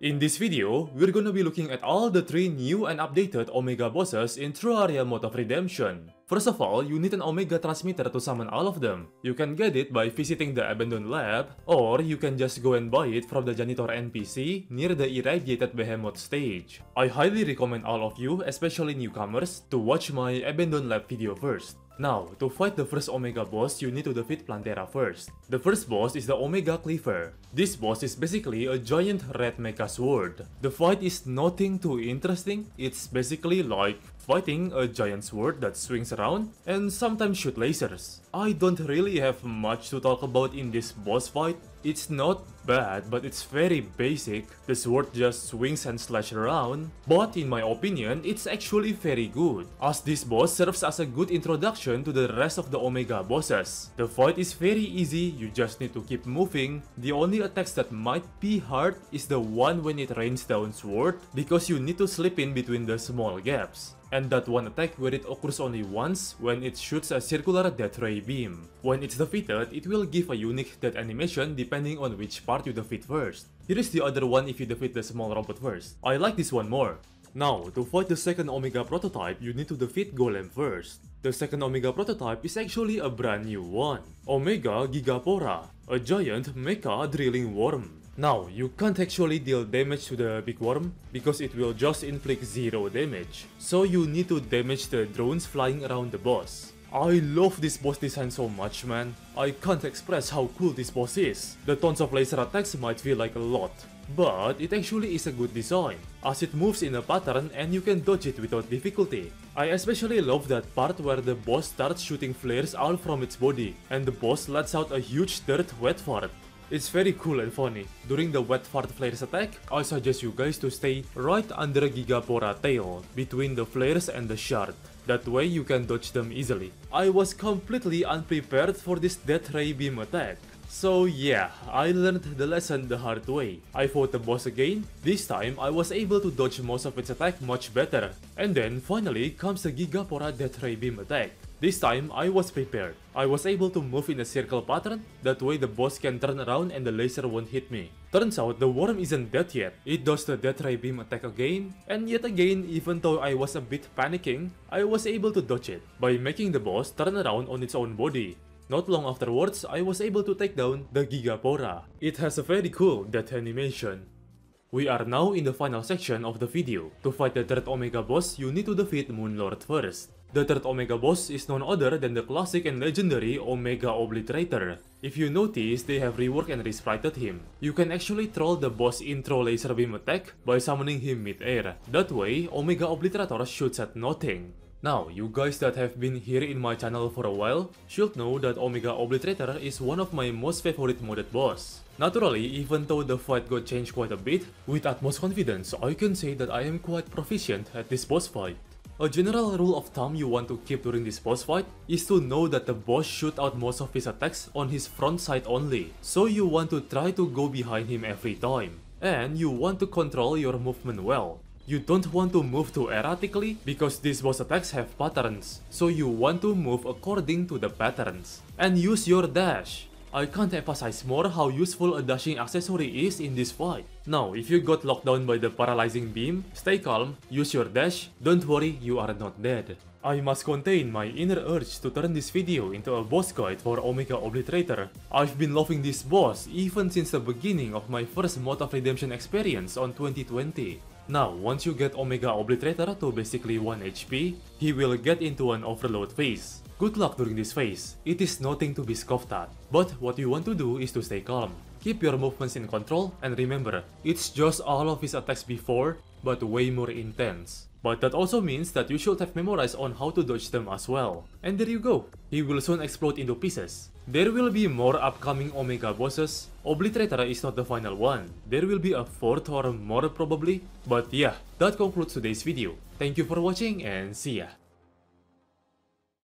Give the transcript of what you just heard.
In this video, we're gonna be looking at all the 3 new and updated Omega bosses in Terraria Mod of Redemption. First of all, you need an Omega transmitter to summon all of them. You can get it by visiting the abandoned lab, or you can just go and buy it from the janitor NPC near the irradiated behemoth stage. I highly recommend all of you, especially newcomers, to watch my abandoned lab video first. Now, to fight the first Omega boss, you need to defeat Plantera first. The first boss is the Omega Cleaver. This boss is basically a giant red mecha sword. The fight is nothing too interesting, it's basically like fighting a giant sword that swings around and sometimes shoot lasers. I don't really have much to talk about in this boss fight. It's not bad, but it's very basic. The sword just swings and slashes around, but in my opinion, it's actually very good, as this boss serves as a good introduction to the rest of the Omega bosses. The fight is very easy, you just need to keep moving. The only attacks that might be hard is the one when it rains down sword, because you need to slip in between the small gaps. And that one attack where it occurs only once, when it shoots a circular death ray beam. When it's defeated, it will give a unique death animation depending on which part you defeat first. Here is the other one if you defeat the small robot first. I like this one more. Now, to fight the second Omega prototype, you need to defeat Golem first. The second Omega prototype is actually a brand new one. Omega Gigapora, a giant mecha drilling worm. Now, you can't actually deal damage to the big worm because it will just inflict 0 damage. So you need to damage the drones flying around the boss. I love this boss design so much, man. I can't express how cool this boss is. The tons of laser attacks might feel like a lot, but it actually is a good design, as it moves in a pattern and you can dodge it without difficulty. I especially love that part where the boss starts shooting flares out from its body, and the boss lets out a huge dirt wet fart. It's very cool and funny. During the wet fart flares attack, I suggest you guys to stay right under Gigapora tail, between the flares and the shard. That way you can dodge them easily. I was completely unprepared for this death ray beam attack. So yeah, I learned the lesson the hard way. I fought the boss again. This time I was able to dodge most of its attack much better. And then finally comes the Gigapora death ray beam attack. This time I was prepared. I was able to move in a circle pattern, that way the boss can turn around and the laser won't hit me. Turns out the worm isn't dead yet. It does the death ray beam attack again, and yet again, even though I was a bit panicking, I was able to dodge it by making the boss turn around on its own body. Not long afterwards, I was able to take down the Gigapora. It has a very cool death animation. We are now in the final section of the video. To fight the third Omega boss, you need to defeat Moonlord first. The third Omega boss is none other than the classic and legendary Omega Obliterator. If you notice, they have reworked and resprited him. You can actually troll the boss intro laser beam attack by summoning him mid-air. That way, Omega Obliterator shoots at nothing. Now, you guys that have been here in my channel for a while should know that Omega Obliterator is one of my most favorite modded boss. Naturally, even though the fight got changed quite a bit, with utmost confidence I can say that I am quite proficient at this boss fight. A general rule of thumb you want to keep during this boss fight is to know that the boss shoots out most of his attacks on his front side only, so you want to try to go behind him every time. And you want to control your movement well. You don't want to move too erratically because these boss attacks have patterns, so you want to move according to the patterns. And use your dash. I can't emphasize more how useful a dashing accessory is in this fight. Now, if you got locked down by the paralyzing beam, stay calm, use your dash, don't worry, you are not dead. I must contain my inner urge to turn this video into a boss guide for Omega Obliterator. I've been loving this boss even since the beginning of my first Mod of Redemption experience on 2020. Now, once you get Omega Obliterator to basically 1 HP, he will get into an overload phase. Good luck during this phase, it is nothing to be scoffed at. But what you want to do is to stay calm. Keep your movements in control, and remember, it's just all of his attacks before, but way more intense. But that also means that you should have memorized on how to dodge them as well. And there you go, he will soon explode into pieces. There will be more upcoming Omega bosses. Obliterator is not the final one. There will be a 4th or more probably. But yeah, that concludes today's video. Thank you for watching and see ya.